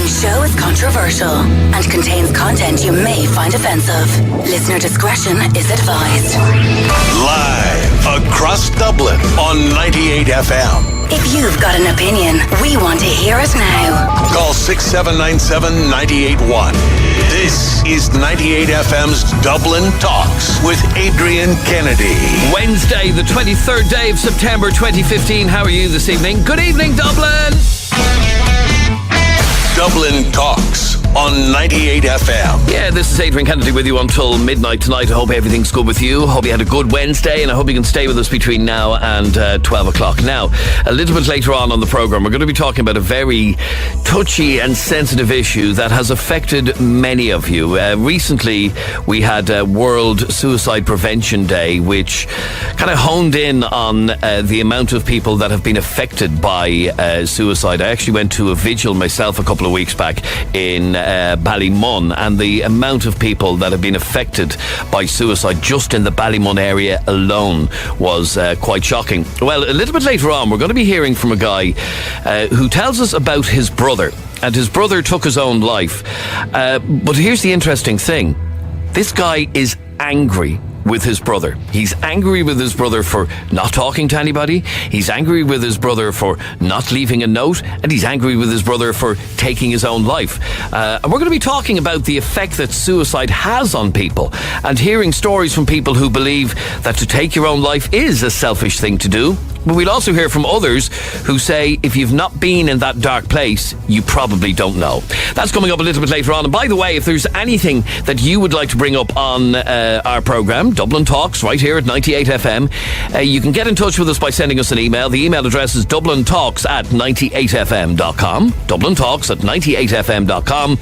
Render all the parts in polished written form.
following show is controversial and contains content you may find offensive. Listener discretion is advised. Live across Dublin on 98FM. If you've got an opinion, we want to hear it now. Call 6797 981. This is 98FM's Dublin Talks with Adrian Kennedy. Wednesday, the 23rd day of September 2015. How are you this evening? Good evening, Dublin! Dublin Talks on 98FM. Yeah, this is Adrian Kennedy with you until midnight tonight. I hope everything's good with you. Hope you had a good Wednesday, and I hope you can stay with us between now and 12 o'clock. Now, a little bit later on the programme, we're going to be talking about a very touchy and sensitive issue that has affected many of you. Recently, we had World Suicide Prevention Day, which kind of honed in on the amount of people that have been affected by suicide. I actually went to a vigil myself a couple of weeks back in Ballymun, and the amount of people that have been affected by suicide just in the Ballymun area alone was quite shocking. Well, a little bit later on, we're going to be hearing from a guy who tells us about his brother, and his brother took his own life. But here's the interesting thing. This guy is angry with his brother. He's angry with his brother for not talking to anybody. He's angry with his brother for not leaving a note, and he's angry with his brother for taking his own life. And we're going to be talking about the effect that suicide has on people, and hearing stories from people who believe that to take your own life is a selfish thing to do. But we'll also hear from others who say if you've not been in that dark place, you probably don't know. That's coming up a little bit later on. And by the way, if there's anything that you would like to bring up on our programme, Dublin Talks, right here at 98FM, you can get in touch with us by sending us an email. The email address is dublintalks@98fm.com. dublintalks@98fm.com.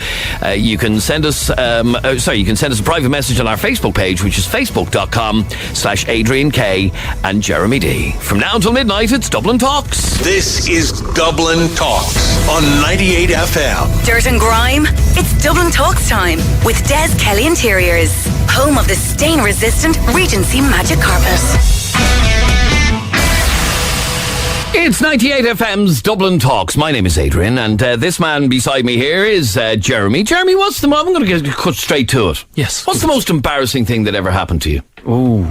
You can send us you can send us a private message on our Facebook page, which is facebook.com/Adrian K and Jeremy D. From now until midnight, it's Dublin Talks. This is Dublin Talks on 98FM. Dirt and grime? It's Dublin Talks time with Des Kelly Interiors, home of the stain-resistant Regency Magic Carpet. It's 98FM's Dublin Talks. My name is Adrian, and this man beside me here is Jeremy. Jeremy, I'm going to cut straight to it. Yes. What's the most embarrassing thing that ever happened to you? Oh.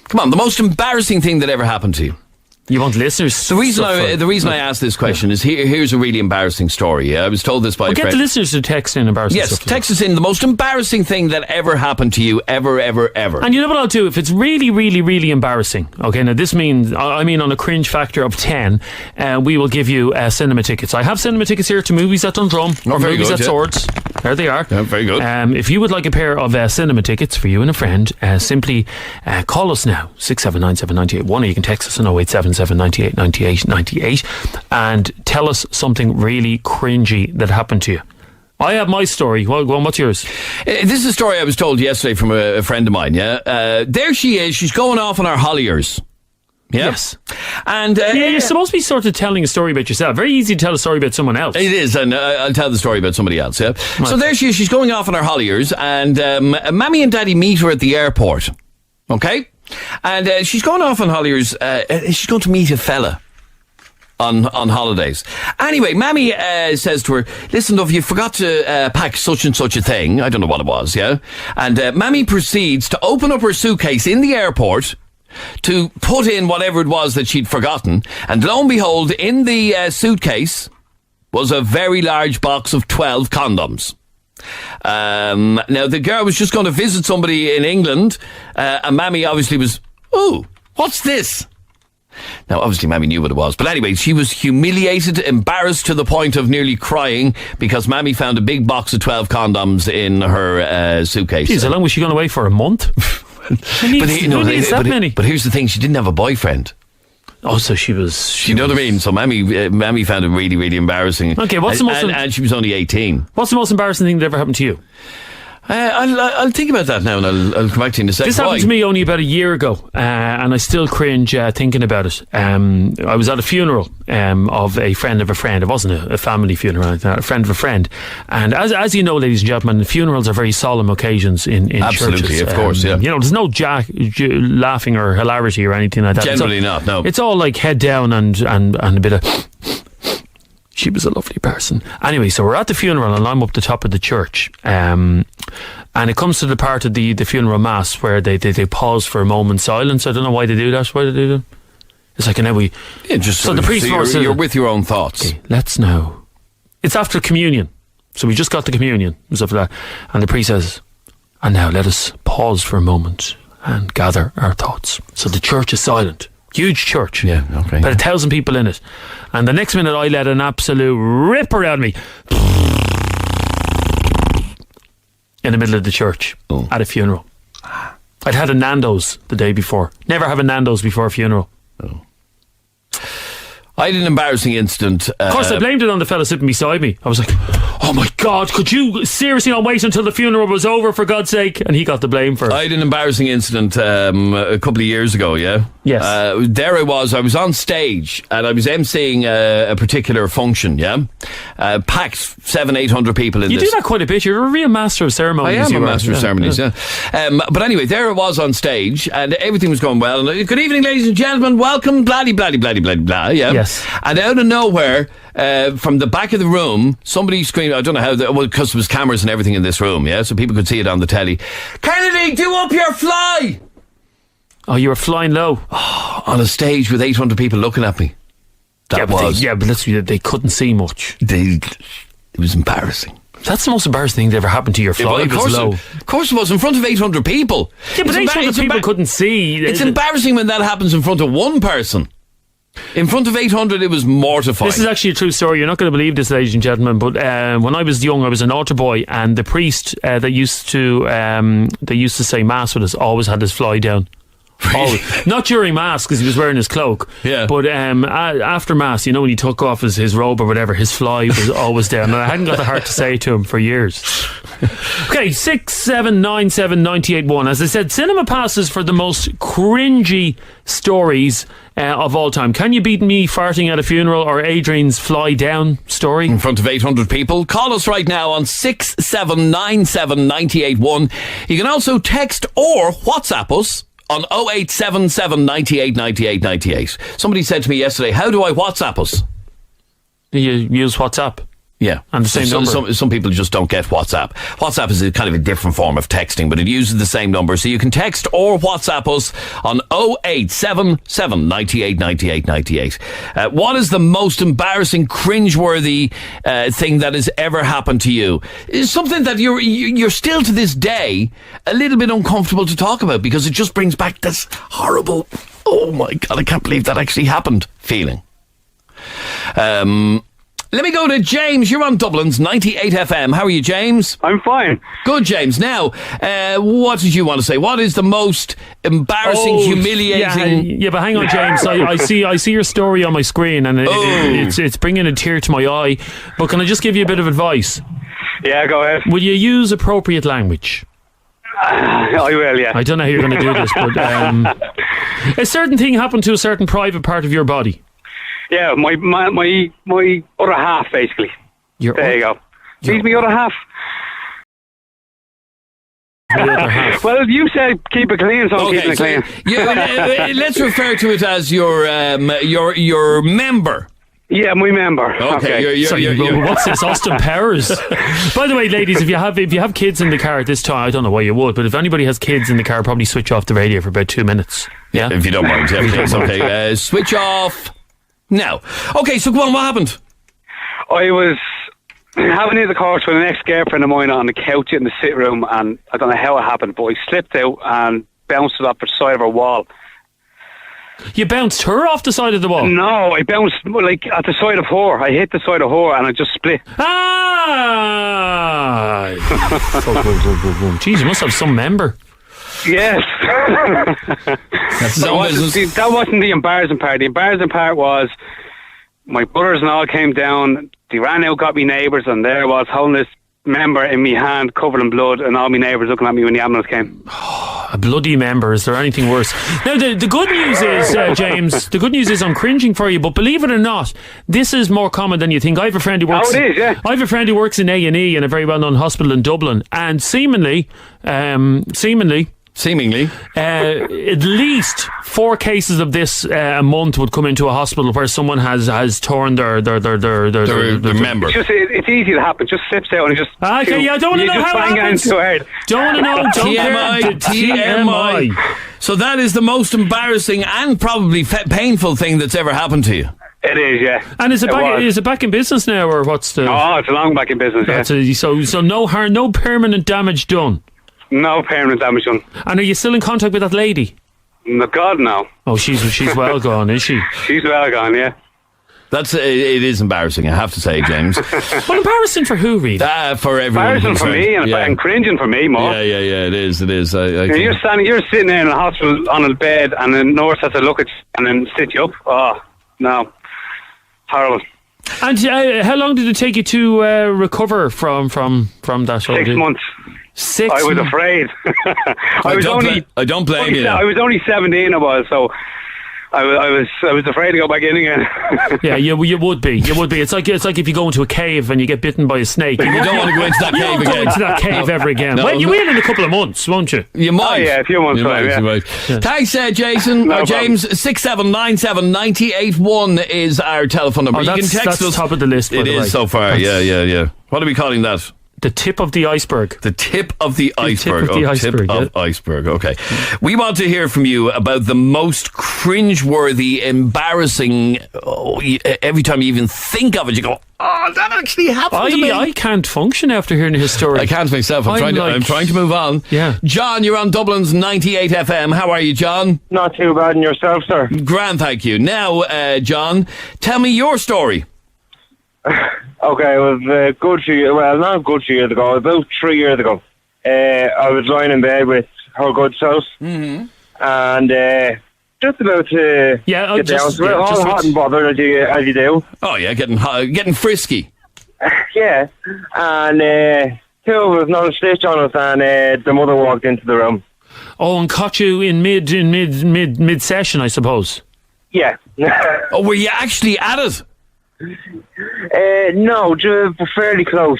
Come on, the most embarrassing thing that ever happened to you. You want listeners? The reason I asked this question is here's a really embarrassing story. I was told this by a friend. Get the listeners to text in embarrassing stuff. Yes, text us in the most embarrassing thing that ever happened to you, ever. And you know what I'll do? If it's really, really, really embarrassing, okay, now this means, I mean on a cringe factor of 10, we will give you cinema tickets. I have cinema tickets here to movies at Dundrum, or movies at Swords. There they are. Yeah, very good. If you would like a pair of cinema tickets for you and a friend, simply call us now, 6797981, or you can text us on 0877 98 98 98 and tell us something really cringy that happened to you. I have my story. Well, go on, what's yours? This is a story I was told yesterday from a friend of mine, yeah? There she is. She's going off on her Holliers. Yeah? Yes. And you're supposed to be sort of telling a story about yourself. Very easy to tell a story about someone else. It is, and I'll tell the story about somebody else, yeah? Right. So there she is. She's going off on her Holliers, and Mammy and Daddy meet her at the airport. Okay? And she's going off on Holliers. She's going to meet a fella on holidays. Anyway, Mammy says to her, listen, love, you forgot to pack such and such a thing. I don't know what it was, yeah? And Mammy proceeds to open up her suitcase in the airport to put in whatever it was that she'd forgotten. And lo and behold, in the suitcase was a very large box of 12 condoms. Now, the girl was just going to visit somebody in England, and Mammy obviously was, oh, what's this? Now, obviously, Mammy knew what it was. But anyway, she was humiliated, embarrassed to the point of nearly crying because Mammy found a big box of 12 condoms in her suitcase. Jeez, how long was she going away for? A month? But here's the thing, she didn't have a boyfriend. Oh, so she was... You know what I mean? So Mammy found it really, really embarrassing. Okay, what's the most... And she was only 18. What's the most embarrassing thing that ever happened to you? I'll think about that now, and I'll come back to you in a second. This happened to me only about a year ago, and I still cringe thinking about it. I was at a funeral of a friend of a friend. It wasn't a family funeral, a friend of a friend. And as you know, ladies and gentlemen, funerals are very solemn occasions in Absolutely, churches. Of course, yeah. You know, there's no laughing or hilarity or anything like that. Generally not, no. It's all like head down and a bit of... she was a lovely person. Anyway, so we're at the funeral and I'm up the top of the church. And it comes to the part of the funeral mass where they pause for a moment's silence. I don't know why they do that. Why do they do that? It's like, and then we... Yeah, just so the priest you're with your own thoughts. Okay, let's now... It's after communion. So we just got the communion and stuff like that. And the priest says, and now let us pause for a moment and gather our thoughts. So the church is silent. Huge church. Yeah, okay. About 1,000 people in it. And the next minute I let an absolute ripper out of me. In the middle of the church. At a funeral. I'd had a Nando's the day before. Never have a Nando's before a funeral. Oh. I had an embarrassing incident. Of course, I blamed it on the fella sitting beside me. I was like, oh my God, could you seriously not wait until the funeral was over, for God's sake? And he got the blame for it. I had an embarrassing incident a couple of years ago, yeah? Yes. There I was on stage and I was emceeing a particular function, yeah? Packed 700-800 people in you this. You do that quite a bit. You're a real master of ceremonies. I am a master of ceremonies, yeah. But anyway, there I was on stage and everything was going well. And, good evening, ladies and gentlemen. Welcome, blah, blah, blah, blah, blah, blah, yeah? Yes. And out of nowhere, from the back of the room, somebody screamed, I don't know how, because there was cameras and everything in this room, yeah? So people could see it on the telly. Kennedy, do up your fly! Oh, you were flying low. On a stage with 800 people looking at me. That was. But they couldn't see much. It was embarrassing. That's the most embarrassing thing that ever happened to your fly. Of course it was, in front of 800 people. Yeah, but 800 people couldn't see. It's embarrassing when that happens in front of one person. In front of 800, it was mortifying. This is actually a true story. You're not going to believe this, ladies and gentlemen, but when I was young, I was an altar boy, and the priest that used to say mass with us always had his fly down. Not during mass because he was wearing his cloak, but after mass, you know, when he took off his robe or whatever, his fly was always down, and I hadn't got the heart to say it to him for years. Okay, 6797981. As I said, cinema passes for the most cringy stories of all time. Can you beat me farting at a funeral or Adrian's fly down story in front of 800 people? Call us right now on 6797981. You can also text or WhatsApp us on 0877 98 98 98. Somebody said to me yesterday, how do I WhatsApp us? You use WhatsApp? Yeah. And the same number? Some people just don't get WhatsApp. WhatsApp is a kind of a different form of texting, but it uses the same number. So you can text or WhatsApp us on 0877 98 98 98. What is the most embarrassing, cringeworthy thing that has ever happened to you? It's something that you're still to this day a little bit uncomfortable to talk about because it just brings back this horrible, oh my God, I can't believe that actually happened feeling. Let me go to James. You're on Dublin's 98FM. How are you, James? I'm fine. Good, James. Now, what did you want to say? What is the most embarrassing, humiliating... Yeah, but hang on, James. I see your story on my screen, and it's bringing a tear to my eye. But can I just give you a bit of advice? Yeah, go ahead. Will you use appropriate language? I will, yeah. I don't know how you're going to do this, but a certain thing happened to a certain private part of your body. Yeah, my other half, basically. There you go. He's my other half. Well, you said keep it clean, so I'm keeping it clean. Let's refer to it as your member. Yeah, my member. Okay. What's this, Austin Powers? By the way, ladies, if you have kids in the car at this time, I don't know why you would, but if anybody has kids in the car, probably switch off the radio for about 2 minutes. Yeah, if you don't mind. Yeah, please. Okay, switch off. Now, okay, so go on, what happened? I was having the course with an ex-girlfriend of mine on the couch in the sitting room, and I don't know how it happened, but I slipped out and bounced it off the side of her wall. You bounced her off the side of the wall? No, I bounced like at the side of her. I hit the side of her and I just split. Ah! Jeez, you must have some member. Yes. That wasn't the embarrassing part. The embarrassing part was my brothers and all came down. They ran out, got me neighbours, and there I was holding this member in my hand covered in blood, and all my neighbours looking at me when the ambulance came. A bloody member. Is there anything worse? Now the good news is, James, the good news is I'm cringing for you, but believe it or not, this is more common than you think. I have a friend who works I have a friend who works in A&E in a very well known hospital in Dublin, and seemingly Seemingly. At least 4 cases of this a month would come into a hospital where someone has torn their member. It's easy to happen. Just slips out and just. Okay, yeah, I don't want to know how it happens. Too hard. Don't want to know. TMI. So that is the most embarrassing and probably painful thing that's ever happened to you. It is, yeah. And is it back in business now, or what's the? Oh, it's long back in business. Yeah. So no harm, no permanent damage done. No permanent damage done. And are you still in contact with that lady? No, God, no. Oh, she's well gone, is she? She's well gone, yeah. It is embarrassing, I have to say, James. Well, embarrassing for who, really? For everyone. Embarrassing for me and cringing for me more. Yeah, it is. You're sitting there in a hospital on a bed, and the nurse has to look at you and then sit you up. Oh, no. Horrible. And how long did it take you to recover from that? 6 months. 6 months? I was afraid. I don't blame you. I was only 17, so I was afraid to go back in again. Yeah, you would be. It's like if you go into a cave and you get bitten by a snake. You don't want to go into that cave again. Go into that cave ever again. No. Well, you will in a couple of months, won't you? You might. Oh, yeah, a few months time. You might. Yeah. Thanks, Jason. No James. 6797981 is our telephone number. You can text us. Top of the list. It is so far. Yeah. What are we calling that? The tip of the iceberg. The tip of the iceberg. Tip of iceberg. Okay. We want to hear from you about the most cringeworthy, embarrassing. Every time you even think of it, you go, "Oh, that actually happened to me." I can't function after hearing his story. I can't myself. I'm trying to move on. Yeah. John, you're on Dublin's 98 FM. How are you, John? Not too bad, and yourself, sir? Grand, thank you. Now, John, tell me your story. Okay, it was not a good few years ago, about 3 years ago. I was lying in bed with her good self, and just about to get down to it, all hot and bothered as you do. Oh yeah, getting frisky. Yeah, and two of us not a stitch on us, and the mother walked into the room. Oh, and caught you in mid session, I suppose. Yeah. Oh, were you actually at it? No, just fairly close.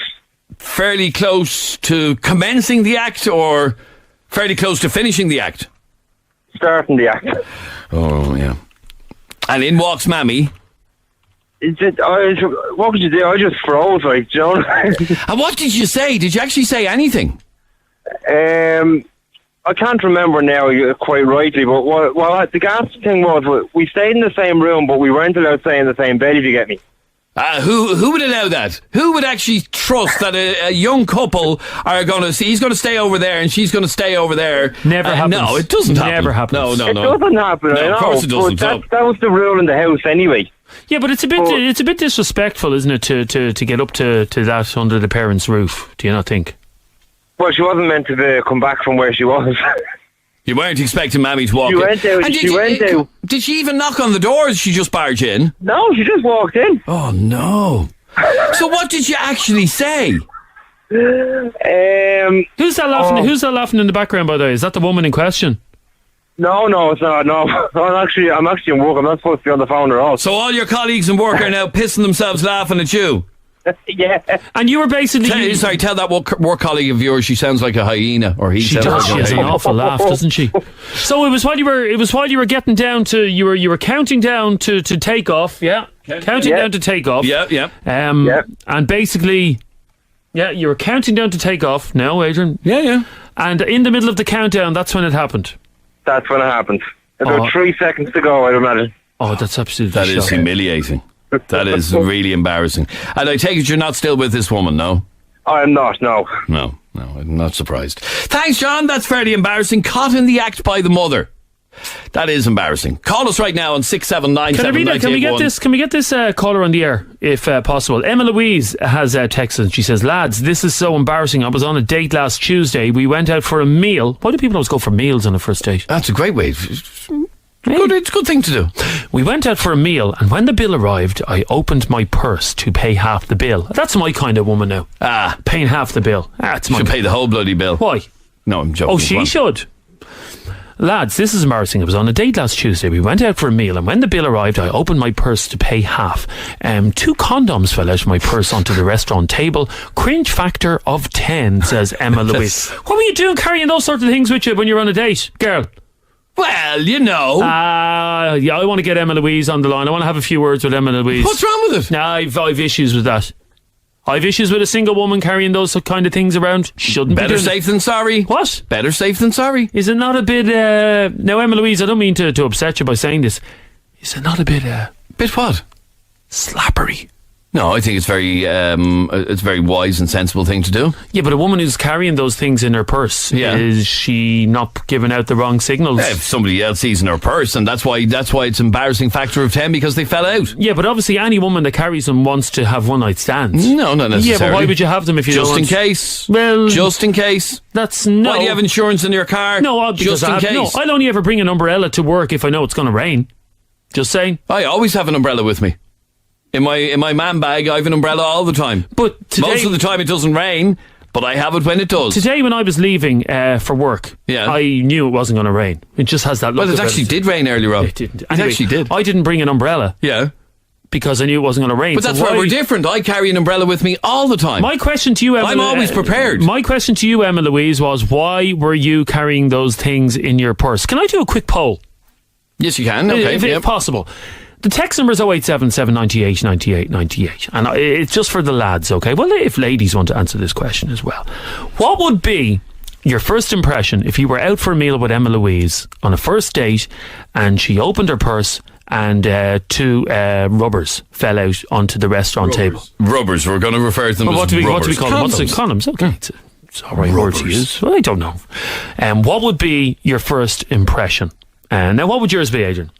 Fairly close to commencing the act, or fairly close to finishing the act? Starting the act. Oh, yeah. And in walks Mammy. What could you do? I just froze, like, you know. And what did you say? Did you actually say anything? I can't remember now quite rightly, but what the gas thing was, we stayed in the same room, but we weren't allowed to stay in the same bed, if you get me. Who would allow that? Who would actually trust that a young couple are going to see? He's going to stay over there and she's going to stay over there. Never happens. No, it doesn't happen. Never happens. No. It doesn't happen. No, of course it doesn't. That was the rule in the house anyway. Yeah, but it's a bit disrespectful, isn't it, to get up to that under the parents' roof? Do you not think? Well, she wasn't meant to come back from where she was. You weren't expecting Mammy to walk in. She went out. Did she even knock on the door, or did she just barge in? No, she just walked in. Oh, no. So what did you actually say? Who's that laughing? Who's that laughing in the background, by the way? Is that the woman in question? No, it's not. No, I'm actually in work. I'm not supposed to be on the phone at all. So all your colleagues in work are now pissing themselves laughing at you? Yeah. And you were basically... Tell that work colleague of yours she sounds like a hyena, or he sounds like a hyena. She has an awful laugh, doesn't she? So it was while you were getting down to... You were counting down to take off, yeah? Counting down to take off. Yeah. And basically... Yeah, you were counting down to take off. No, Adrian? Yeah. And in the middle of the countdown, that's when it happened. That's when it happened. About 3 seconds to go, I'd imagine. Oh, that's absolutely That is humiliating. That is really embarrassing. And I take it you're not still with this woman, no? I am not, no. No, I'm not surprised. Thanks, John. That's fairly embarrassing. Caught in the act by the mother. That is embarrassing. Call us right now on 6797981. Can we get this caller on the air, if possible? Emma Louise has texted. She says, lads, this is so embarrassing. I was on a date last Tuesday. We went out for a meal. Why do people always go for meals on a first date? That's a great way. It's a good thing to do. We went out for a meal, and when the bill arrived, I opened my purse to pay half the bill. That's my kind of woman now. Paying half the bill. Should pay the whole bloody bill. Why? No, I'm joking. Oh, she should. Lads, this is embarrassing. I was on a date last Tuesday. We went out for a meal, and when the bill arrived, I opened my purse to pay half. 2 condoms fell out of my purse onto the restaurant table. Cringe factor of 10, says Emma Louise. What were you doing carrying those sorts of things with you when you're on a date, girl? Well, you know. Yeah, I want to get Emma Louise on the line. I want to have a few words with Emma Louise. What's wrong with it? I've issues with that. I've issues with a single woman carrying those kind of things around. Shouldn't be. Better safe than sorry. What? Better safe than sorry. Is it not a bit... Now, Emma Louise, I don't mean to upset you by saying this. Is it not a bit... Bit what? slappery? No, I think it's very wise and sensible thing to do. Yeah, but a woman who's carrying those things in her purse, is she not giving out the wrong signals? If somebody else sees in her purse, and that's why it's embarrassing factor of 10 because they fell out. Yeah, but obviously any woman that carries them wants to have one night stands. No, not necessarily. Yeah, but why would you have them if you just don't in case? Well, just in case. That's no. Why do you have insurance in your car? No, just in case. No, I'll only ever bring an umbrella to work if I know it's going to rain. Just saying. I always have an umbrella with me. In my man bag, I have an umbrella all the time. But today, most of the time it doesn't rain, but I have it when it does. Today when I was leaving for work, I knew it wasn't going to rain. It just has that look. Well, it actually did rain earlier on. It didn't. Anyway, it actually did. I didn't bring an umbrella. Yeah. Because I knew it wasn't going to rain. But that's why we're different. I carry an umbrella with me all the time. My question to you, Emma... I'm always prepared. My question to you, Emma Louise, was why were you carrying those things in your purse? Can I do a quick poll? Yes, you can. Okay, if possible. The text number is 0877 98 98 98. And it's just for the lads, okay? Well, if ladies want to answer this question as well. What would be your first impression if you were out for a meal with Emma Louise on a first date and she opened her purse and two rubbers fell out onto the restaurant table? Rubbers, we're going to refer to them as what do we call them? Condoms. What's it? Condoms, okay. It's all right word to use. Well, I don't know. What would be your first impression? Now, what would yours be, Adrian?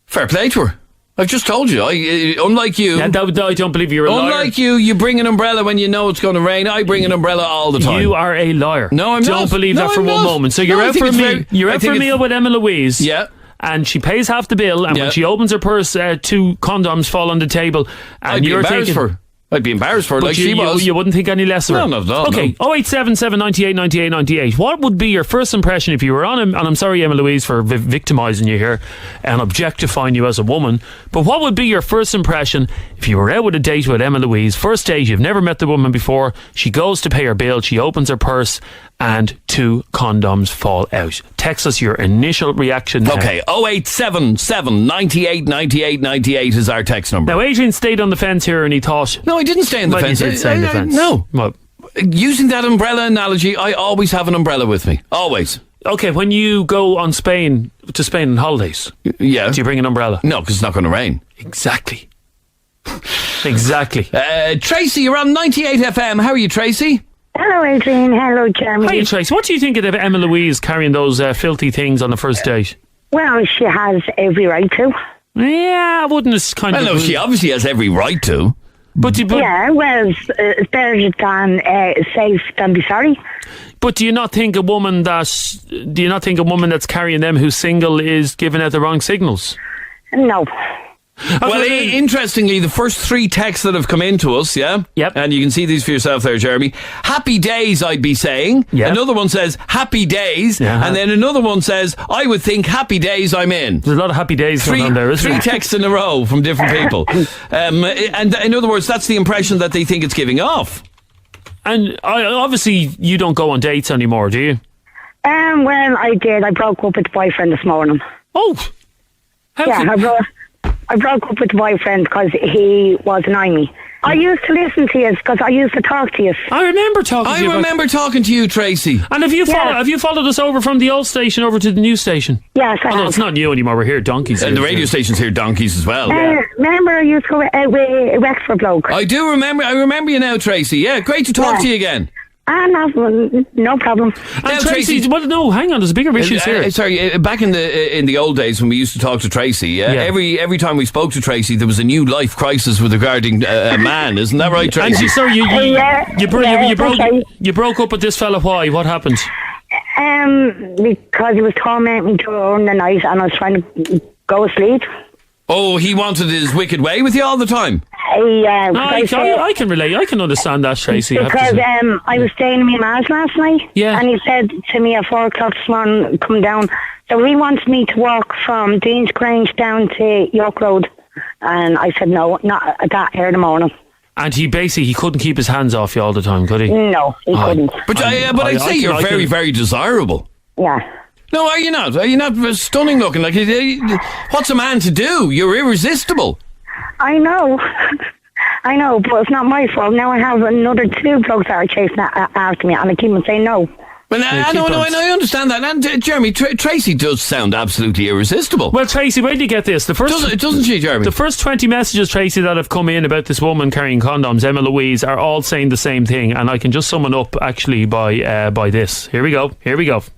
Fair play to her. I've just told you. Unlike you... I don't believe you're a liar. Unlike you bring an umbrella when you know it's going to rain. I bring an umbrella all the time. You are a liar. No, I'm not. Don't believe that for one moment. So you're out for a meal. You're out for a meal with Emma Louise. Yeah. And she pays half the bill. And when she opens her purse, two condoms fall on the table. And I'd be embarrassed for her. I'd be embarrassed for her like she was. You wouldn't think any less of her? No, not at all. Okay, 0877 98 98 98. What would be your first impression if you were on him? And I'm sorry, Emma Louise, for victimising you here and objectifying you as a woman. But what would be your first impression if you were out with a date with Emma Louise? First date, you've never met the woman before. She goes to pay her bill. She opens her purse and two condoms fall out. Text us your initial reaction now. Okay, 0877 98 98 98 is our text number. Now, Adrian stayed on the fence here and he thought... No, I didn't stay on the fence. He did stay on the fence. No. What? Using that umbrella analogy, I always have an umbrella with me. Always. Okay, when you go on Spain on holidays, do you bring an umbrella? No, because it's not going to rain. Exactly. Exactly. Tracy, you're on 98FM. How are you, Tracy? Hello, Adrian. Hello, Jeremy. Hi, Tracy. What do you think of Emma Louise carrying those filthy things on the first date? Well, she has every right to. Yeah, I wouldn't kind of... Well, no, she obviously has every right to. Yeah, well, it's better than safe than be sorry. But do you not think a woman that's carrying them who's single is giving out the wrong signals? No. Well, interestingly, the first three texts that have come in to us, Yep. And you can see these for yourself there, Jeremy. Happy days, I'd be saying. Yep. Another one says, happy days. Uh-huh. And then another one says, I would think happy days I'm in. There's a lot of happy days going on there, isn't there? Three texts in a row from different people. And in other words, that's the impression that they think it's giving off. And obviously, you don't go on dates anymore, do you? Well, I did. I broke up with the boyfriend this morning. Oh. I broke up with the boyfriend because he was annoying me. I used to listen to you because I used to talk to you. I remember talking to you. I remember talking to you, Tracy. And have you followed us over from the old station over to the new station? Yes, I have. No, it's not new anymore. We're here donkeys. And the radio station's here donkeys as well. Remember I used to go with Wexford bloke? I do remember. I remember you now, Tracy. Yeah, great to talk to you again. No problem. And Tracy, well, no, hang on. There's bigger issues here. Sorry, back in the old days when we used to talk to Tracy, every time we spoke to Tracy, there was a new life crisis with regarding a man. Isn't that right, Tracy? And sorry, you broke up with this fella. Why? What happened? Because he was tormenting me during the night, and I was trying to go to sleep. Oh, he wanted his wicked way with you all the time? Yeah, I can relate. I can understand that, Tracy. Because I was staying in my ma's last night, and he said to me at 4 o'clock this morning, come down. So he wanted me to walk from Dean's Grange down to York Road. And I said, no, not at that hour in the morning. And he couldn't keep his hands off you all the time, could he? No, he couldn't. But I'd say you're very, very desirable. Yeah. No, are you not? Are you not stunning looking? Like, what's a man to do? You're irresistible. I know, but it's not my fault. Now I have another 2 blokes that are chasing after me, and I keep on saying no. Well, I understand that. And Jeremy, Tracy does sound absolutely irresistible. Well, Tracy, where did you get this? Doesn't she, Jeremy? The first 20 messages, Tracy, that have come in about this woman carrying condoms, Emma Louise, are all saying the same thing, and I can just sum it up actually by this. Here we go.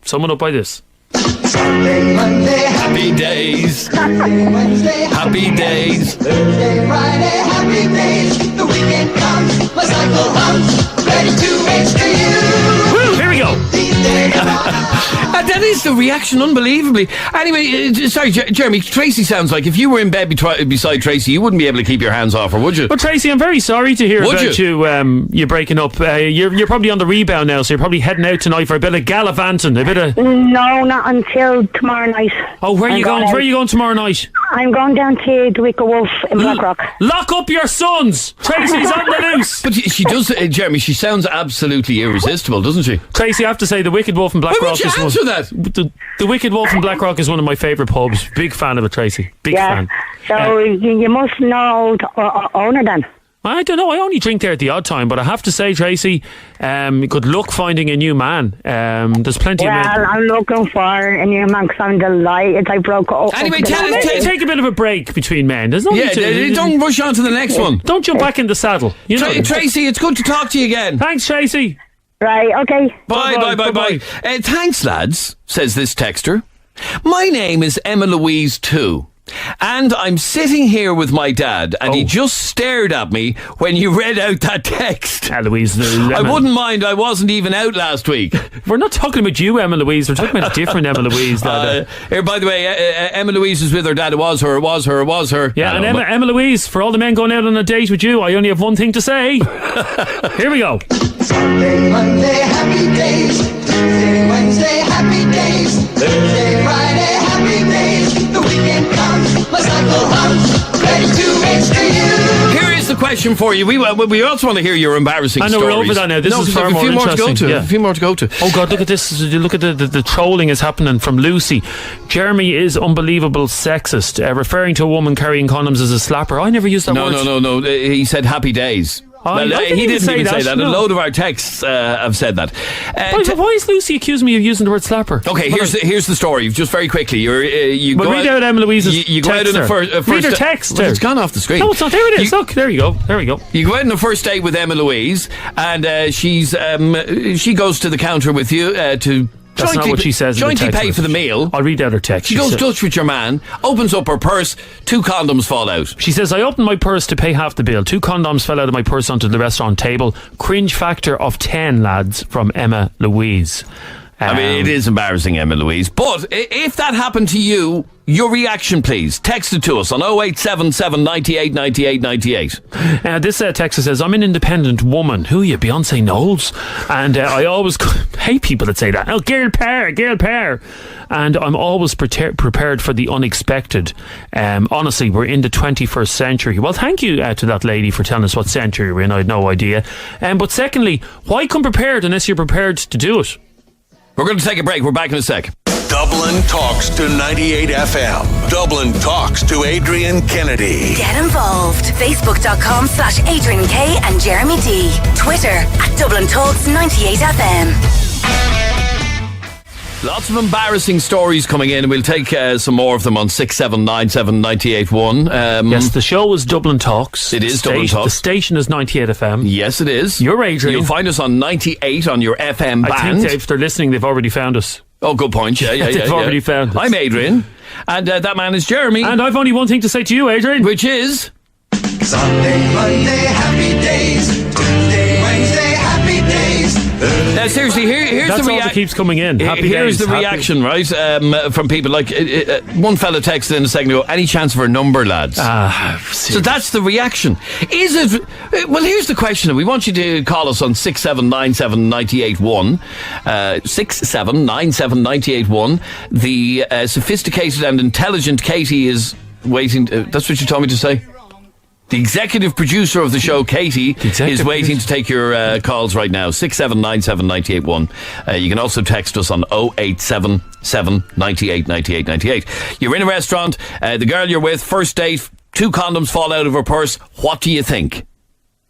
Sum it up by this. Sunday, Monday, happy days. Tuesday, Wednesday, happy days. Thursday, Friday, happy days. The weekend comes, my cycle hums, ready to race to you. Woo, here we go. That is the reaction, unbelievably. Anyway, sorry, Jeremy, Tracy sounds like if you were in bed beside Tracy, you wouldn't be able to keep your hands off her, would you? Well, Tracy, I'm very sorry to hear about you breaking up. You're probably on the rebound now, so you're probably heading out tonight for a bit of gallivanting, No, not until tomorrow night. Oh, where are you going? Where are you going tomorrow night? I'm going down to the Wicker Wolf in Blackrock. Lock up your sons! Tracy's on the loose! But she does, Jeremy, she sounds absolutely irresistible, doesn't she? Tracy, I have to say, the Wicked Wolf in Blackrock Why would you answer that? The Wicked Wolf in Blackrock is one of my favourite pubs. Big fan of it, Tracy. Big fan. So you must know the owner then. I don't know. I only drink there at the odd time, but I have to say, Tracy, good luck finding a new man. There's plenty of men. Well, I'm looking for a new man because I'm delighted I broke up. Anyway, take a bit of a break between men. There's no need to, don't rush on to the next one. Don't jump back in the saddle. Tracy, it's good to talk to you again. Thanks, Tracy. Right, okay. Bye. Thanks, lads, says this texter. My name is Emma Louise too. And I'm sitting here with my dad, and he just stared at me when you read out that text. Louise, I wouldn't mind. I wasn't even out last week. We're not talking about you, Emma Louise. We're talking about a different Emma Louise. Here, by the way, Emma Louise is with her dad. It was her. Yeah, and Emma Louise, for all the men going out on a date with you, I only have one thing to say. Here we go. Sunday, Monday, happy days. Tuesday, Wednesday, happy days. Thursday, Friday, happy days. The weekend comes, my cycle hums, ready to race to you. Here is the question for you. We also want to hear your embarrassing stories. I know we're over that now. This is far more interesting. A few more to go to. Oh God, look at this. Look at the trolling is happening from Lucy. Jeremy is unbelievable sexist, referring to a woman carrying condoms as a slapper. I never used that word. No. He said happy days. Well, he didn't even say that. No. A load of our texts have said that. Why is Lucy accusing me of using the word slapper? Okay, here's the story. Just very quickly. You go read out Emma Louise's you go out on a first read her text. Well, it's gone off the screen. No, it's not. There it is. Look, there we go. You go out on a first date with Emma Louise, and she goes to the counter with you to. That's not what she says. Jointly pay for the meal. I'll read out her text. She goes Dutch with your man, opens up her purse, 2 condoms fall out. She says, I opened my purse to pay half the bill. 2 condoms fell out of my purse onto the restaurant table. Cringe factor of 10, lads, from Emma Louise. I mean, it is embarrassing, Emma Louise. But if that happened to you, your reaction, please. Text it to us on 0877 98 98 98. This texter says, I'm an independent woman. Who are you, Beyonce Knowles? And I always hate people that say that. Oh, girl power. And I'm always prepared for the unexpected. Honestly, we're in the 21st century. Well, thank you to that lady for telling us what century we're in. I had no idea. But secondly, why come prepared unless you're prepared to do it? We're going to take a break. We're back in a sec. Dublin talks to 98 FM. Dublin talks to Adrian Kennedy. Get involved. Facebook.com/Adrian K and Jeremy D. Twitter @Dublin Talks 98 FM. Lots of embarrassing stories coming in, and we'll take some more of them on 6797 981. Yes, the show is Dublin Talks. It is Dublin Talks. The station is 98 FM. Yes, it is. You're Adrian. You'll find us on 98 on your FM band. I think if they're listening, they've already found us. Oh, good point. Yeah. They've already found us. I'm Adrian, and that man is Jeremy. And I've only one thing to say to you, Adrian. Which is... Sunday, Monday, happy days. Tuesday, Wednesday, happy days. Now, seriously, here's That's the all that keeps coming in. Happy Here's days. the reaction, right, from people. Like, one fella texted in a second ago, any chance for a number, lads? So that's the reaction. Is it... Well, here's the question. We want you to call us on 6797981. 6797981. The sophisticated and intelligent Katie is waiting... that's what you told me to say? The executive producer of the show, Katie, is waiting to take your calls right now. 6797981. You can also text us on 0877 98 98 98. You're in a restaurant, the girl you're with, first date, 2 condoms fall out of her purse. What do you think?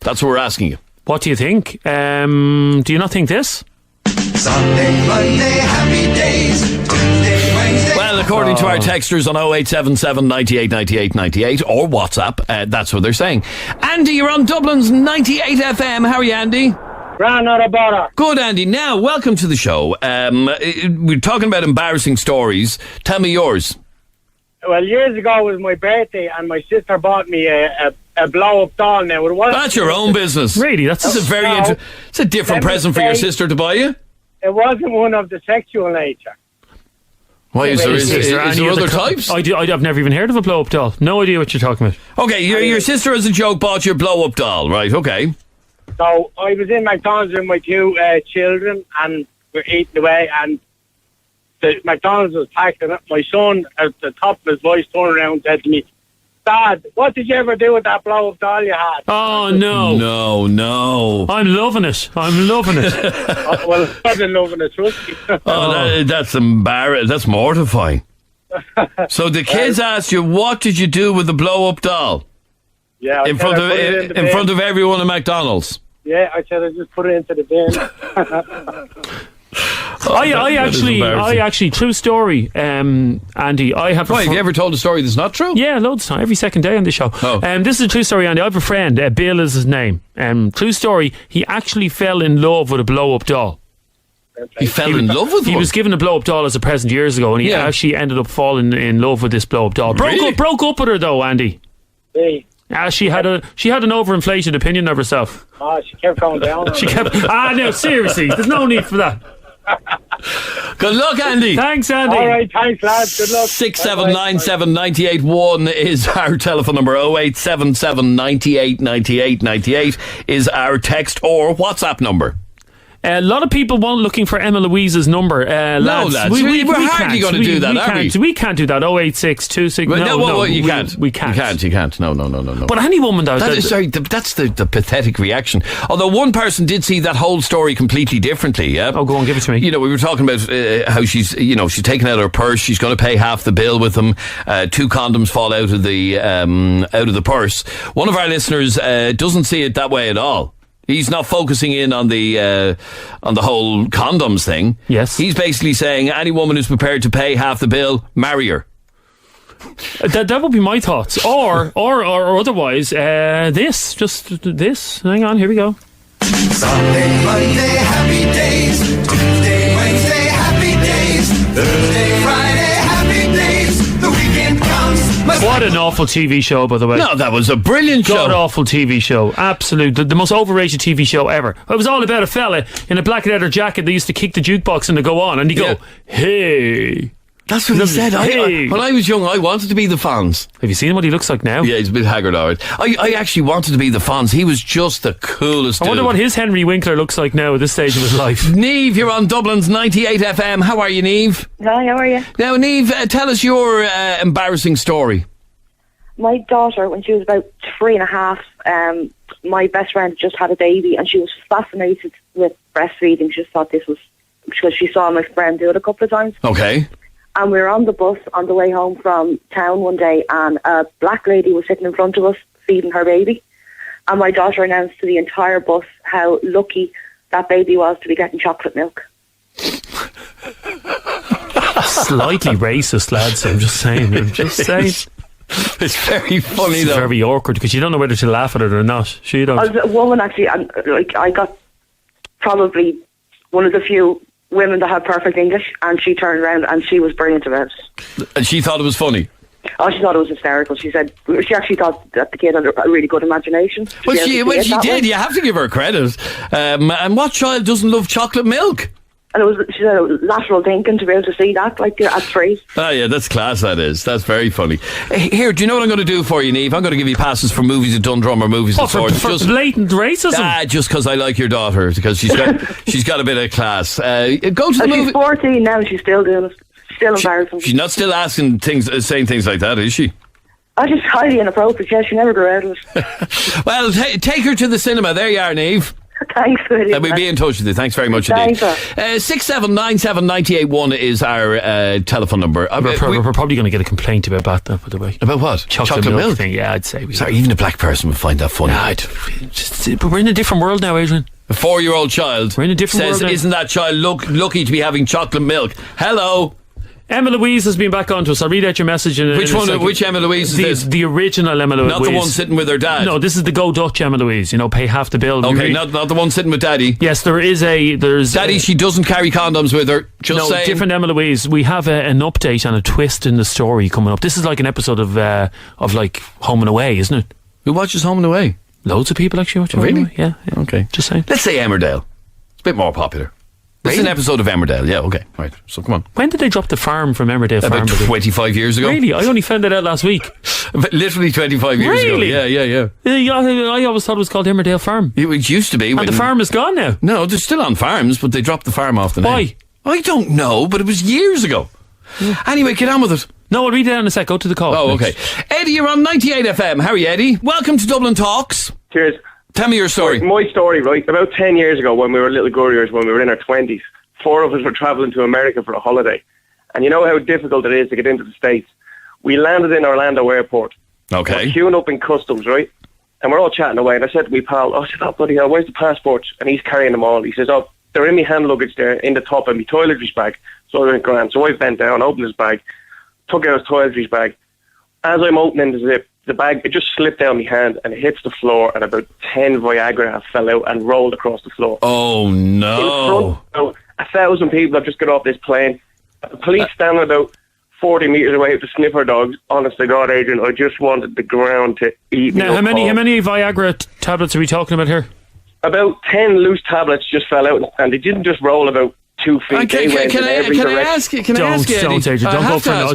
That's what we're asking you. What do you think? Do you not think this? Sunday, Monday, happy days. Tuesday, Wednesday. Well, according to our texters on 0877 98 98 98 or WhatsApp, that's what they're saying. Andy, you're on Dublin's 98 FM. How are you, Andy? Grand, not a bother. Good, Andy. Now, welcome to the show. We're talking about embarrassing stories. Tell me yours. Well, years ago was my birthday, and my sister bought me a blow-up doll. Now, it wasn't... That's your own business. Really? That's a very... it's a different present for your sister to buy you. It wasn't one of the sexual nature. Why, is there other types? I've never even heard of a blow-up doll. No idea what you're talking about. Okay, your sister, as a joke, bought your blow-up doll, right? Okay. So I was in McDonald's with my 2 children, and we're eating away, and the McDonald's was packed, and my son, at the top of his voice, turned around and said to me, Dad, what did you ever do with that blow-up doll you had? Oh, no. No. I'm loving it. Well, I wasn't loving it, trust me. That's embarrassing. That's mortifying. So the kids asked you, what did you do with the blow-up doll? Yeah, in front of everyone at McDonald's. Yeah, I said I just put it into the bin. I actually, true story, Andy. Have you ever told a story that's not true? Yeah, loads of time, every second day on this show. This is a true story, Andy. I have a friend, Bill is his name. True story, he actually fell in love with a blow-up doll. He fell in love with one? He was given a blow-up doll as a present years ago, and he actually ended up falling in love with this blow-up doll. Broke up with her though, Andy. Hey. She had an overinflated opinion of herself. She kept going down. No, seriously, there's no need for that. Good luck, Andy. Thanks, Andy. All right, thanks, lads. Good luck. 67979 981 is our telephone number. 0877 98 98 98 is our text or WhatsApp number. A lot of people looking for Emma Louise's number. Lads. We're hardly going to do that, are we? We can't do that. 08626. No, you can't. We can't. You can't. No. But any woman does. That's the pathetic reaction. Although one person did see that whole story completely differently. Yeah. Oh, go on, give it to me. You know, we were talking about how she's taken out her purse. She's going to pay half the bill with them. 2 condoms fall out of the purse. One of our listeners doesn't see it that way at all. He's not focusing in on the whole condoms thing. Yes. He's basically saying any woman who's prepared to pay half the bill, marry her. That would be my thoughts. Or otherwise, this. Hang on, here we go. Sunday, Monday, happy days. Tuesday, Wednesday, happy days. Thursday, Friday, happy days. The weekend comes. What an awful TV show, by the way. No, that was a brilliant show. God-awful TV show. Absolute. The most overrated TV show ever. It was all about a fella in a black leather jacket that used to kick the jukebox and to go on, and he'd go, hey... That's what he said. When I was young, I wanted to be the Fonz. Have you seen what he looks like now? Yeah, he's a bit haggard, all right. I actually wanted to be the Fonz. He was just the coolest dude. I wonder what his Henry Winkler looks like now at this stage of his life. Neve, you're on Dublin's 98 FM. How are you, Neve? Hi, how are you? Now, Neve, tell us your embarrassing story. My daughter, when she was about 3.5, my best friend just had a baby, and she was fascinated with breastfeeding. She just thought this was because she saw my friend do it a couple of times. Okay. And we were on the bus on the way home from town one day, and a black lady was sitting in front of us feeding her baby. And my daughter announced to the entire bus how lucky that baby was to be getting chocolate milk. Slightly racist, lads. I'm just saying. It's very funny, it's though. Very awkward because you don't know whether to laugh at it or not. She don't. As a woman, actually, I got probably one of the few women that had perfect English, and she turned around and she was brilliant about it. And she thought it was funny? Oh, she thought it was hysterical. She said she actually thought that the kid had a really good imagination. Well, she did. You have to give her credit. And what child doesn't love chocolate milk? And she said it was lateral thinking to be able to see that, like at 3. Oh, yeah, that's class, that is. That's very funny. Here, do you know what I'm going to do for you, Niamh? I'm going to give you passes for movies at Dundrum or movies at Swords. For blatant racism? Just because I like your daughter, because she's got a bit of class. Go to the movie. She's 14 now and she's still doing it. Still embarrassing. She's not still saying things like that, is she? Oh, just highly inappropriate. Yeah, she never grew out of it. Well, take her to the cinema. There you are, Niamh. Thanks, William. We'll be in touch with you. Thanks very much indeed. 6797981 is our telephone number. We're probably going to get a complaint about that, though, by the way. About what? Chocolate milk thing. Yeah, I'd say. Sorry, even a black person would find that funny. But we're in a different world now, Adrian. A 4-year-old child we're in a different says, world now. "Isn't that child lucky to be having chocolate milk?" Hello. Emma Louise has been back on to us. I'll read out your message. Which Emma Louise is this? The original Emma Louise. Not the one sitting with her dad? No, this is the Go Dutch Emma Louise. Pay half the bill. Okay, not the one sitting with Daddy. Yes, there's Daddy, she doesn't carry condoms with her. Just saying. Different Emma Louise. We have an update and a twist in the story coming up. This is like an episode of like Home and Away, isn't it? Who watches Home and Away? Loads of people actually watch Home and Away. Yeah. Okay. Just saying. Let's say Emmerdale. It's a bit more popular. It's an episode of Emmerdale, yeah, okay. Right, so come on. When did they drop the farm from Emmerdale Farm? About 25 years ago. Really? I only found that out last week. Literally 25 years ago. Yeah. I always thought it was called Emmerdale Farm. It used to be. And the farm is gone now? No, they're still on farms, but they dropped the farm off the name. Why? I don't know, but it was years ago. Anyway, get on with it. No, I'll read it out in a sec. Go to the call. Oh, okay. Eddie, you're on 98 FM. How are you, Eddie? Welcome to Dublin Talks. Cheers. Tell me your story. My story, right? About 10 years ago, when we were little gurriers, when we were in our 20s, 4 of us were travelling to America for a holiday. And you know how difficult it is to get into the States. We landed in Orlando Airport. Okay. We're queuing up in customs, right? And we're all chatting away. And I said to my pal, oh, bloody hell, where's the passports? And he's carrying them all. He says, oh, they're in my hand luggage there, in the top of my toiletries bag. So I went grand. So I bent down, opened his bag, took out his toiletries bag. As I'm opening the zip, the bag, it just slipped down my hand and it hits the floor, and about 10 Viagra fell out and rolled across the floor. Oh, no. In front, 1,000 people have just got off this plane. The police standing about 40 metres away with the sniffer dogs. Honest to God, Adrian, I just wanted the ground to eat me. Now, how many Viagra tablets are we talking about here? About 10 loose tablets just fell out, and they didn't just roll about 2 feet. Can I ask you? Don't, Adrian,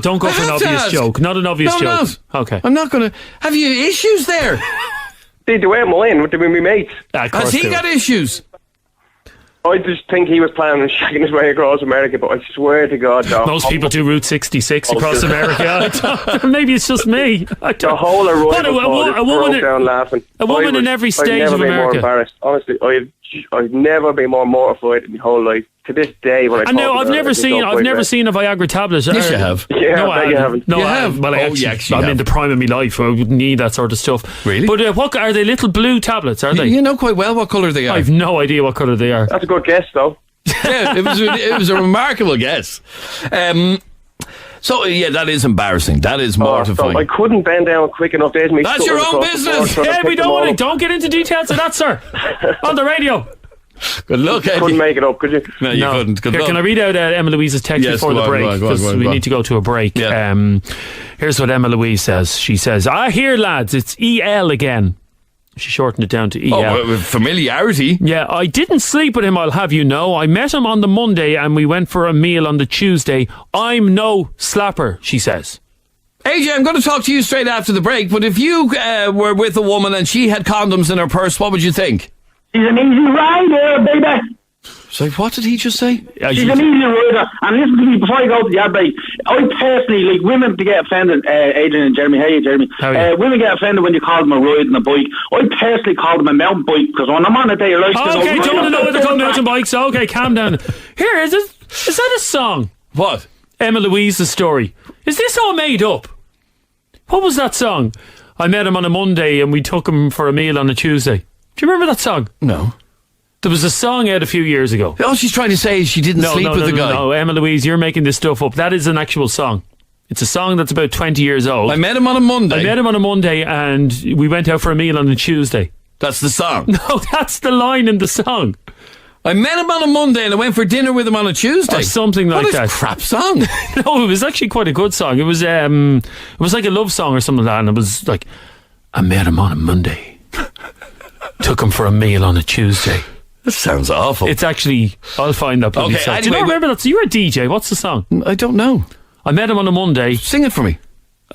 don't go for an obvious joke. Not an obvious joke. Okay. I'm not going to. Have you issues there? They weren't mine. With my mates. Has he got issues? I just think he was planning on shagging his way across America, but I swear to God, most people do Route 66 across America. Maybe it's just me. The whole arrival broke down laughing. A woman in every stage of America. I've never been more embarrassed. Honestly, I've never been more mortified in my whole life. To this day, when I've never seen a Viagra tablet. Yes, you have. Yeah, no, I haven't. No, you have. Well, I'm in the prime of my life. I wouldn't need that sort of stuff. Really? But what are they? Little blue tablets? Are they? You know quite well what colour they are. I've no idea what colour they are. That's a good guess, though. Yeah, it was a remarkable guess. So that is embarrassing. That is mortifying. I couldn't bend down quick enough. That's your own business. We don't get into details of that, sir. On the radio. Good luck, Eddie. Couldn't make it up, could you? No, you couldn't. Good luck. Can I read out Emma Louise's text before the break? Because we need to go to a break. Yeah. Here's what Emma Louise says. She says, here, lads, it's EL again. She shortened it down to EL. Oh, with familiarity. Yeah, I didn't sleep with him, I'll have you know. I met him on the Monday and we went for a meal on the Tuesday. I'm no slapper, she says. AJ, I'm going to talk to you straight after the break, but if you were with a woman and she had condoms in her purse, what would you think? She's an easy rider, baby. So what did he just say? She's an easy rider. And listen to me before I go to the ad break. I personally, like women to get offended, Adrian and Jeremy. Hey, Jeremy. Women get offended when you call them a ride on a bike. I personally call them a mountain bike because when I'm on a day of life... Okay, don't know what they're called mountain bikes. Okay, calm down. Here, is that a song? What? Emma Louise's story. Is this all made up? What was that song? I met him on a Monday and we took him for a meal on a Tuesday. Do you remember that song? No. There was a song out a few years ago. All she's trying to say is she didn't sleep with the guy. No, Emma Louise, you're making this stuff up. That is an actual song. It's a song that's about 20 years old. I met him on a Monday. And we went out for a meal on a Tuesday. That's the song? No, that's the line in the song. I met him on a Monday and I went for dinner with him on a Tuesday. Or something like that. What a crap song. No, it was actually quite a good song. It was like a love song or something like that, and it was like, I met him on a Monday. Took him for a meal on a Tuesday. This sounds awful. It's actually, I'll find that bloody song. Do you not remember that? So you're a DJ. What's the song? I don't know. I met him on a Monday. Sing it for me.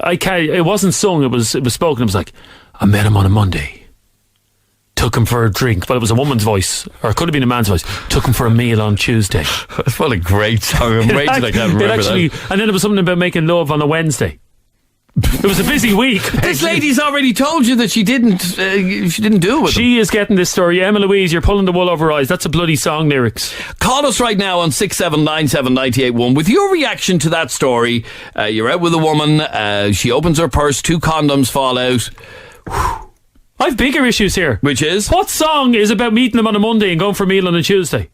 I can't. It wasn't sung. It was spoken. It was like, I met him on a Monday. Took him for a drink. Well, it was a woman's voice, or it could have been a man's voice. Took him for a meal on Tuesday. What a great song. I'm raging I can't remember that. And then there was something about making love on a Wednesday. It was a busy week. This lady's already told you that she didn't do it with She is getting this story. Emma Louise, you're pulling the wool over her eyes. That's a bloody song lyrics. Call us right now on 6797981 with your reaction to that story. You're out with a woman. She opens her purse. 2 condoms fall out. I've bigger issues here. Which is? What song is about meeting them on a Monday and going for a meal on a Tuesday?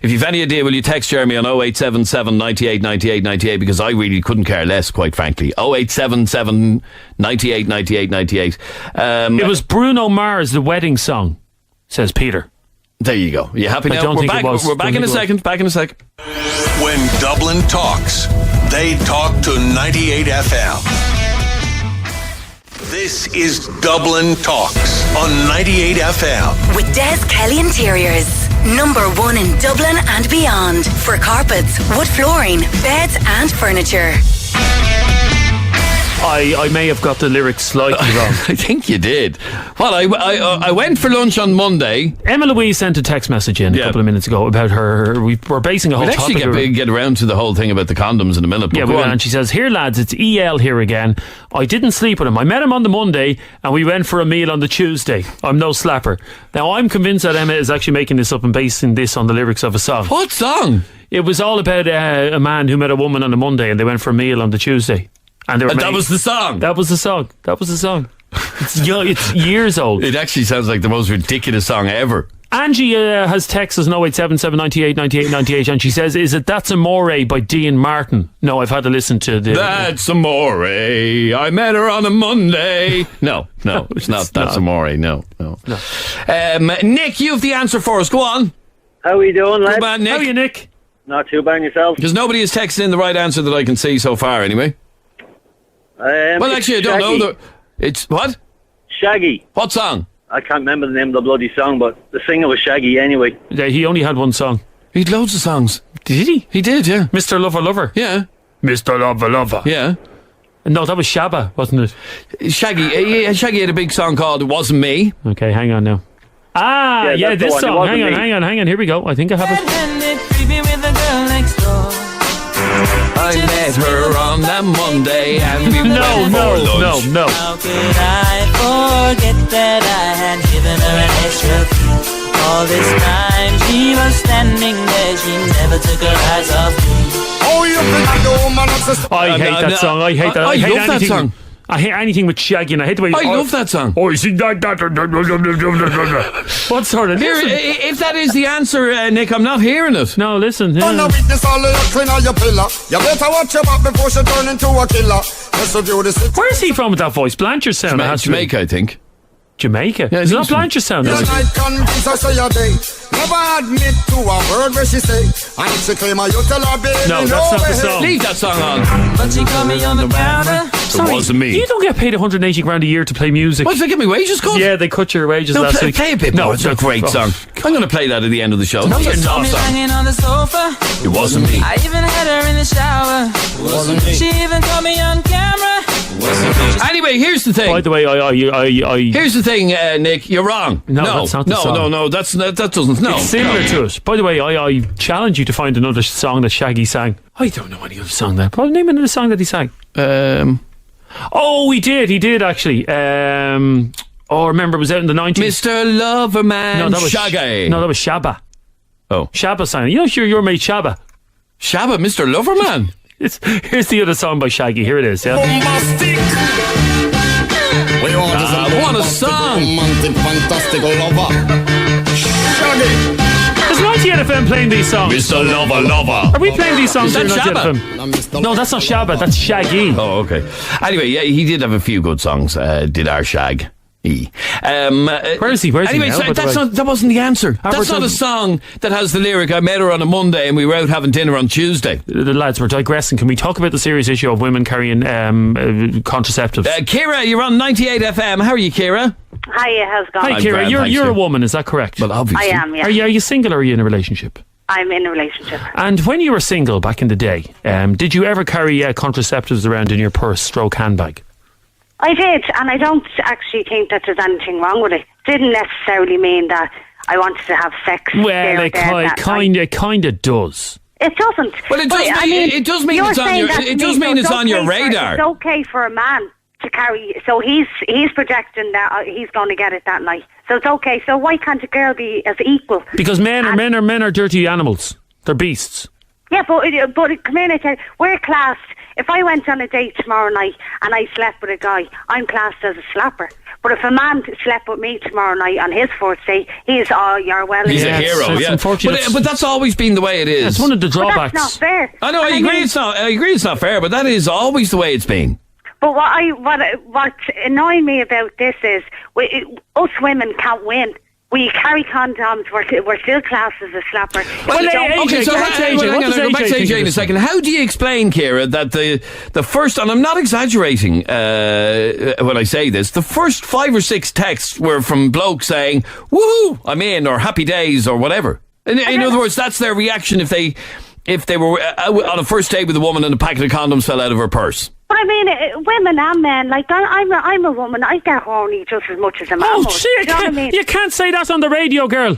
If you've any idea, will you text Jeremy on 0877 98 98 98, because I really couldn't care less, quite frankly. 0877 98 98 98. It was Bruno Mars, the wedding song, says Peter. There you go. Are you happy now? I don't think it was. We're back in a second. Back in a second. When Dublin talks, they talk to 98FM. This is Dublin Talks on 98FM. With Des Kelly Interiors. Number 1 in Dublin and beyond. For carpets, wood flooring, beds and furniture. I may have got the lyrics slightly wrong. I think you did. Well, I went for lunch on Monday. Emma Louise sent a text message in a couple of minutes ago about her. We're basing a whole topic. We'll actually get around to the whole thing about the condoms in a minute. Yeah, and she says, here lads, it's EL here again. I didn't sleep with him. I met him on the Monday and we went for a meal on the Tuesday. I'm no slapper. Now, I'm convinced that Emma is actually making this up and basing this on the lyrics of a song. What song? It was all about a man who met a woman on a Monday and they went for a meal on the Tuesday. And that was the song. That was the song. It's years old. It actually sounds like the most ridiculous song ever. Angie has texted us 0877 98 98 98, and she says, is it That's Amore by Dean Martin? No, I've had to listen to the... That's Amore. I met her on a Monday. No, it's not That's Amore. No. Nick, you have the answer for us. Go on. How are we doing, lads? Good man, Nick. How are you, Nick? Not too bad yourself. Because nobody has texted in the right answer that I can see so far, anyway. Well, actually, I don't know. It's what? Shaggy. What song? I can't remember the name of the bloody song, but the singer was Shaggy anyway. Yeah, he only had one song. He had loads of songs. Did he? He did, yeah. Mr. Lover Lover? Yeah. Mr. Lover Lover? Yeah. No, that was Shabba, wasn't it? Shaggy had a big song called It Wasn't Me. Okay, hang on now. Yeah, this song. Hang on. Here we go. I think I have it. I met her on that Monday and we went for lunch. No. How could I forget that I had given her an extra kiss? All this time she was standing there, she never took her eyes off me. I hate that song. I hate that. I love that song. I hate anything with Shaggy, and I hate the way... I love that song. Oh, you see that... What sort of... Here, if that is the answer, Nick, I'm not hearing it. No, listen. Yeah. You better watch your back before she turn into a killer. Where's he from with that voice? Blanchardstown. Jamaica, I think. Jamaica? Yeah, it's not Blanchardstown. Never admit to a word where she say, and if she claim her, you tell her, baby, no, that's not the song. Leave that song on. But she called me on the router. It wasn't me. You don't get paid 180 grand a year to play music. What, did they give me wages cut? Yeah, they cut your wages last week. Play a bit more. It's a great song. I'm going to play that at the end of the show. No, you're not. Hanging on the sofa. It wasn't me. I even had her in the shower. It wasn't me. She even caught me on camera. It wasn't me. Anyway, here's the thing. By the way, here's the thing, Nick. You're wrong. No, that's not the song. No. That doesn't. No, it's similar to it. By the way, I challenge you to find another song that Shaggy sang. I don't know any other song that. Probably name another song that he sang. Oh, he did actually. Remember, it was out in the 90s. Mr. Loverman. No, that was Shaggy. No, that was Shabba. Oh, Shabba sang. You know, your mate Shabba. Shabba, Mr. Loverman. Here's the other song by Shaggy. Here it is. Yeah. What a song! Romantic, fantastic lover. Shaggy. Is 98FM playing these songs? Mr. Lover. Are we playing these songs? Is that Shabba? No, that's not Shabba. That's Shaggy. Oh, okay. Anyway, yeah, he did have a few good songs. Did our Shag. Where is he? Anyway, now, that wasn't the answer. That's not a song that has the lyric, I met her on a Monday and we were out having dinner on Tuesday. The lads, we're digressing. Can we talk about the serious issue of women carrying contraceptives? Kira, you're on 98 FM. How are you, Kira? Hiya, how's it going? Hi, Kira. You're a woman, is that correct? Well, obviously. I am, yeah. Are you single or are you in a relationship? I'm in a relationship. And when you were single back in the day, did you ever carry contraceptives around in your purse, handbag? I did, and I don't actually think that there's anything wrong with it. Didn't necessarily mean that I wanted to have sex. Well, it kind of does. It doesn't. Well, it does mean it's on your radar. It's okay for a man to carry. So he's projecting that he's going to get it that night. So it's okay. So why can't a girl be as equal? Because men are dirty animals. They're beasts. Yeah, but come in, we're classed. If I went on a date tomorrow night and I slept with a guy, I'm classed as a slapper. But if a man slept with me tomorrow night on his first date, he's you're well. He's a hero, yeah. But that's always been the way it is. It's one of the drawbacks. But that's not fair. I know. I agree. It's not fair, but that is always the way it's been. But what annoys me about this is us women can't win. We carry condoms. We're still classed as a slapper. Well, AJ, go back to AJ in a second. How do you explain, Kira, that the first, and I'm not exaggerating when I say this, the first 5 or 6 texts were from blokes saying, "Woohoo, I'm in," or "Happy days," or whatever. In other words, that's their reaction if they were on a first date with a woman and a packet of condoms fell out of her purse. But I mean, women and men, like, I'm a woman, I get horny just as much as a man. Oh, shit, you can't say that on the radio, girl.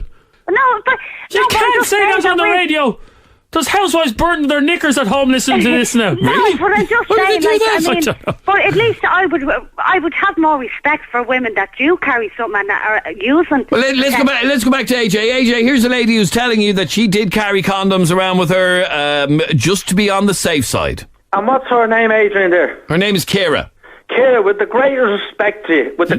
No, but... You can't say that on the radio. There's housewives burning their knickers at home listening to this now. No, really? But I'm just saying, but at least I would have more respect for women that do carry something and that are using... Well, let's go back to AJ. AJ, here's a lady who's telling you that she did carry condoms around with her just to be on the safe side. And what's her name, Adrian, there? Her name is Kira. Kira, with the greatest respect to you, The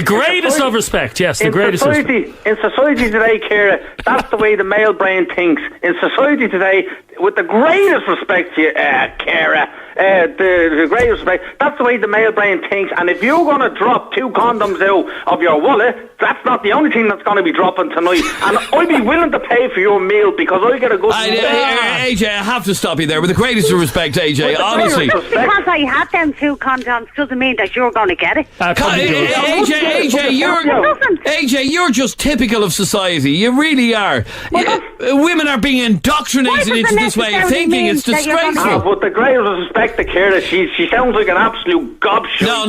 greatest of respect, yes, the greatest of respect. In society today, Kira, that's the way the male brain thinks. In society today, with the greatest respect to you, Kira, the greatest respect, that's the way the male brain thinks. And if you're going to drop 2 condoms out of your wallet, that's not the only thing that's going to be dropping tonight. And I'd be willing to pay for your meal because I get a good... AJ, I have to stop you there. With the greatest of respect, AJ, honestly. Just because I had them 2 condoms doesn't mean that you're going to get it. AJ, you're just typical of society. You really are. Women are being indoctrinated into this way of thinking. It's disgraceful. But the greatest respect to Kira, she sounds like an absolute gobshite. No.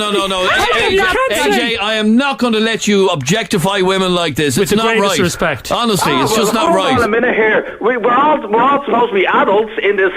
AJ, I am not going to let you objectify women like this. It's not right. With the greatest respect. Honestly, it's just not right. Hold on a minute here. We're all supposed to be adults in this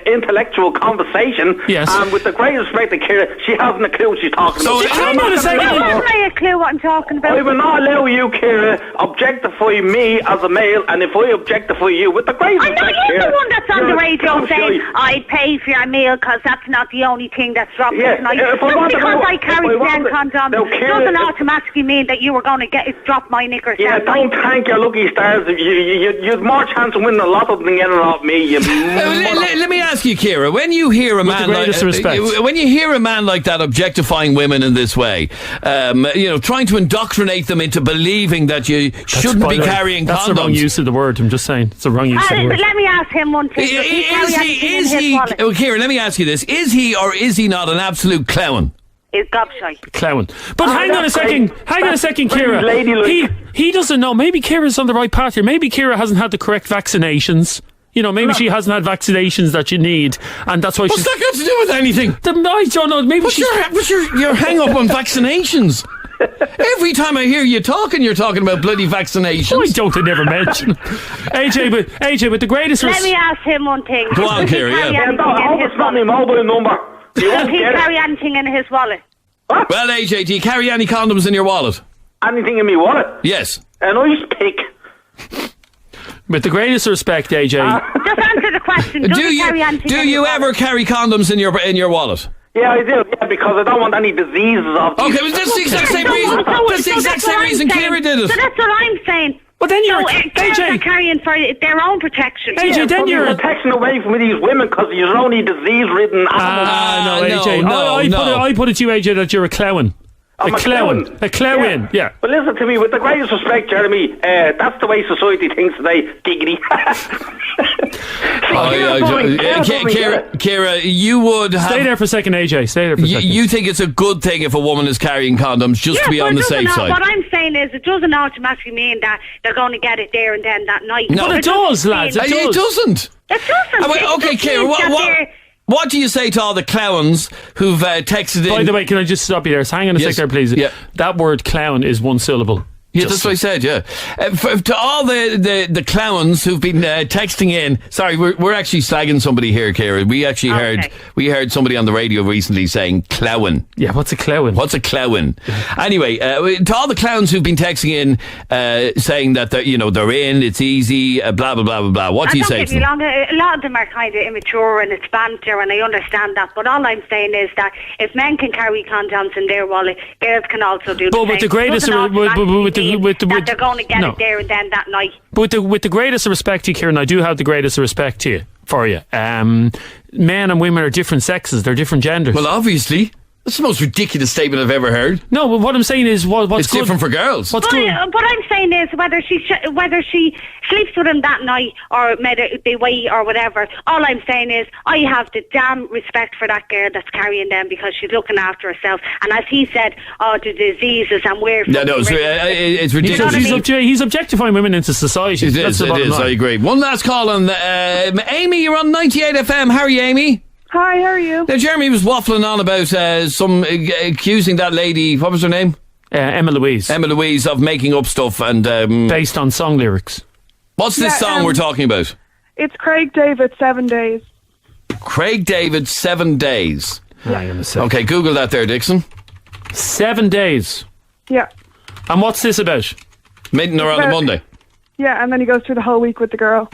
intellectual conversation. Yes. And with the greatest respect to Kira, she hasn't a clue what she's talking about. Hang on a second. I have a clue what I'm talking about. I will not allow you, Kira, objectify me as a male, and if I objectify you, with the greatest respect, I know you're the one that's on the radio saying, I'd pay for your meal because that's not the only thing that's dropping tonight. Just because I carry 10 condoms doesn't automatically mean that you were going to drop my knickers. Yeah, don't thank your lucky stars. You've more chance of winning a lot than getting it off me. Let me ask you, Kira, when you hear a man like that objectifying women in this way, trying to indoctrinate them into believing that you shouldn't be carrying condoms. That's the wrong use of the word. I'm just saying, it's the wrong use of the word. Let me ask him one thing. Kira, let me ask you this: is he or is he not an absolute clown? Is gobshite. Clown. But hang on a second, Kira. He doesn't know. Maybe Kira's on the right path here. Maybe Kira hasn't had the correct vaccinations. Maybe she hasn't had vaccinations that you need, and that's why she's... What's that got to do with anything? I don't know. Maybe what's your hang up on vaccinations? Every time I hear you talking, you're talking about bloody vaccinations. Why don't I never mention AJ, but the greatest... Let me ask him one thing. Go on, Kira, I hope it's not my mobile number. Does he carry anything in his wallet? What? Well, AJ, do you carry any condoms in your wallet? Anything in my wallet? Yes. An ice pick. With the greatest respect, AJ. Just answer the question. Do you ever carry condoms in your wallet? Yeah, I do. Yeah, because I don't want any diseases off. Okay, but that's the exact same reason. That's the exact same reason Kira did it. So that's what I'm saying. Well, then you're AJ carrying for their own protection. AJ, then you're protection away from these women because you're only disease-ridden animals. No, AJ. I put it to you, AJ, that you're a clown. I'm a clown. A clown, yeah. But listen to me, with the greatest respect, Jeremy, that's the way society thinks today, giggity. Ciara, you would have... Stay there for a second, AJ. Stay there for a second. You think it's a good thing if a woman is carrying condoms just to be on the safe side? What I'm saying is, it doesn't automatically mean that they're going to get it there and then that night. No, but it does, lads. It doesn't. It doesn't. Okay, Ciara, what do you say to all the clowns who've texted in? By the way, can I just stop you there? Hang on a sec there, please. Yeah. That word clown is one syllable. Yeah, that's what I said, yeah. To all the clowns who've been texting in, sorry, we're actually slagging somebody here, Ciara. We actually heard somebody on the radio recently saying clown. Yeah, what's a clown? What's a clown? Anyway, to all the clowns who've been texting in saying that they're in, it's easy, blah, blah, blah, blah, blah. What do you say to them? A lot of them are kind of immature and it's banter, and I understand that, but all I'm saying is that if men can carry condoms in their wallet, girls can also do the same. But with the greatest... that they're going to get it there and then that night. But with the greatest respect to you, Kieran, I do have the greatest respect to you, for you. Men and women are different sexes. They're different genders. Well, obviously. That's the most ridiculous statement I've ever heard. No, but what I'm saying is, what's it's good? different for girls. What I'm saying is, whether she sleeps with him that night or they wait or whatever, all I'm saying is, I have the damn respect for that girl that's carrying them, because she's looking after herself. And as he said, the diseases and where... it's ridiculous. He's objectifying women into society. It is, I agree. One last call on Amy, you're on 98 FM. How are you, Amy? Hi, how are you? Now, Jeremy was waffling on about accusing that lady, what was her name? Emma Louise. Emma Louise of making up stuff and... based on song lyrics. What's this song we're talking about? It's Craig David, 7 Days. Craig David, 7 Days. Hang on a second. Okay, Google that there, Dixon. 7 days. Yeah. And what's this about? Meeting her on a Monday. Yeah, and then he goes through the whole week with the girl.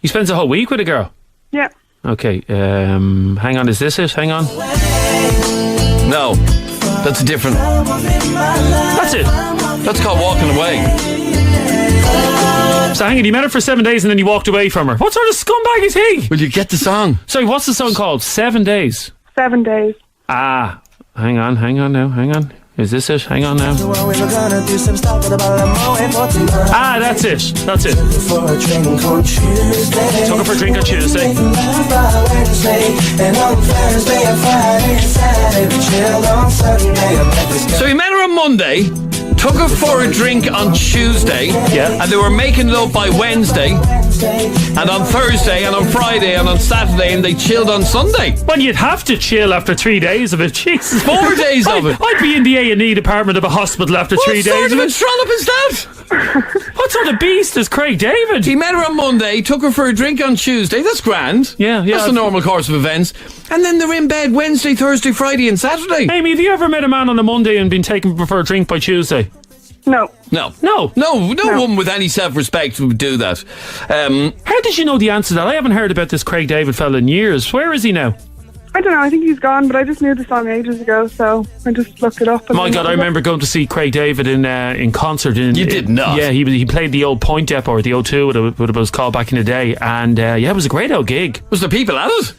He spends a whole week with a girl? Yeah. Okay, hang on, is this it? Hang on. No, that's a different... That's it. That's called walking away. So hang on, you met her for 7 days and then you walked away from her. What sort of scumbag is he? Will you get the song? Sorry, what's the song called? 7 days? 7 days. Ah, hang on now. Is this it? Hang on now. Ah, that's it. Took her for a drink on Tuesday. So he met her on Monday, took her for a drink on Tuesday, and they were making love by Wednesday, and on Thursday, and on Friday, and on Saturday, and they chilled on Sunday. Well, you'd have to chill after 3 days of it. Jesus. 4 days of it. I'd be in the A&E department of a hospital after 3 days of it. What sort of a trollop is that? What sort of beast is Craig David? He met her on Monday, took her for a drink on Tuesday. That's grand. Yeah. That's the normal course of events. And then they're in bed Wednesday, Thursday, Friday, and Saturday. Amy, have you ever met a man on a Monday and been taken for a drink by Tuesday? No. No woman with any self-respect would do that. How did you know the answer to that? I haven't heard about this Craig David fella in years. Where is he now? I don't know, I think he's gone, but I just knew the song ages ago, so I just looked it up. My God, I remember going to see Craig David in concert. You did not? Yeah, he played the old Point Depot, or the O2, what it was called back in the day, and it was a great old gig. Was there people at it?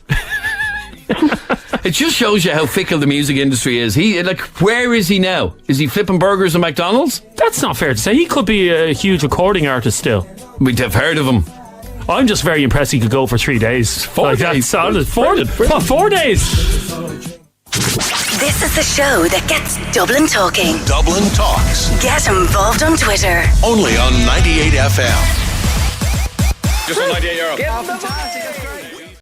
It just shows you how fickle the music industry is. Where is he now? Is he flipping burgers at McDonald's? That's not fair to say. He could be a huge recording artist still. We'd have heard of him. I'm just very impressed he could go for 3 days. 4 days. That's solid. 4 days. This is the show that gets Dublin talking. Dublin Talks. Get involved on Twitter. Only on 98 FM. Just on 98 euro. Fantastic.